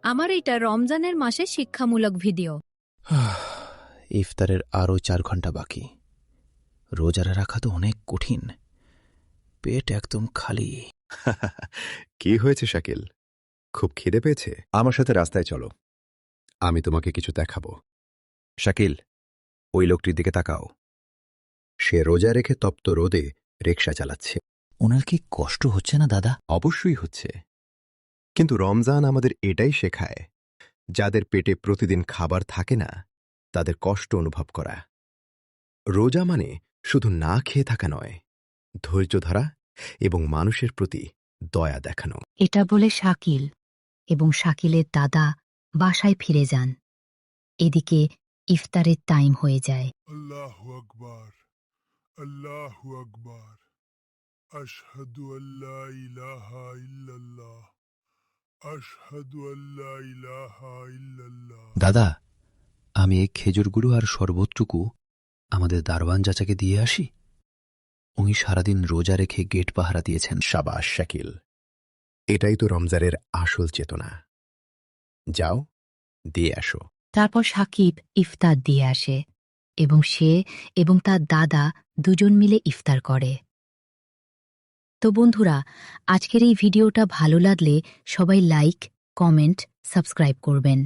আমার এটা রমজানের মাসে শিক্ষামূলক ভিডিও। ইফতারের আরও 4 ঘন্টা বাকি। রোজারা রাখা তো অনেক কঠিন। পেট একদম খালি। কি হয়েছে শাকিল, খুব খিদে পেয়েছে? আমার সাথে রাস্তায় চলো, আমি তোমাকে কিছু দেখাবো। শাকিল, ওই লোকটির দিকে তাকাও। সে রোজা রেখে তপ্ত রোদে রিকশা চালাচ্ছে। ওনার কি কষ্ট হচ্ছে না দাদা? অবশ্যই হচ্ছে, কিন্তু রমজান আমাদের এটাই শেখায়, যাদের পেটে প্রতিদিন খাবার থাকে না তাদের কষ্ট অনুভব করা। রোজা মানে শুধু না খেয়ে থাকা নয়, ধৈর্য ধরা এবং মানুষের প্রতি দয়া দেখানো। এটা বলে শাকিল এবং শাকিলের দাদা বাসায় ফিরে যান। এদিকে ইফতারের টাইম হয়ে যায়। আল্লাহু আকবার, আল্লাহু আকবার, আশহাদু আল্লা ইলাহা ইল্লাল্লাহ, আশহাদু আল্লা ইলাহা ইল্লাল্লাহ। দাদা, আমি এই খেজুরগুলো আর শরবতটুকু আমাদের দারওয়ান চাচাকে দিয়ে আসি। উনি সারাদিন রোজা রেখে গেট পাহারা দিয়েছেন। শাবাশ শাকিল, এটাই তো রমজানের আসল চেতনা। যাও, দিয়ে আসো। তারপর সাকিব ইফতার দিয়ে আসে এবং সে এবং তার দাদা দুজন মিলে ইফতার করে। তো বন্ধুরা, আজকের এই ভিডিওটা ভালো লাগলে সবাই লাইক, কমেন্ট, সাবস্ক্রাইব করবেন।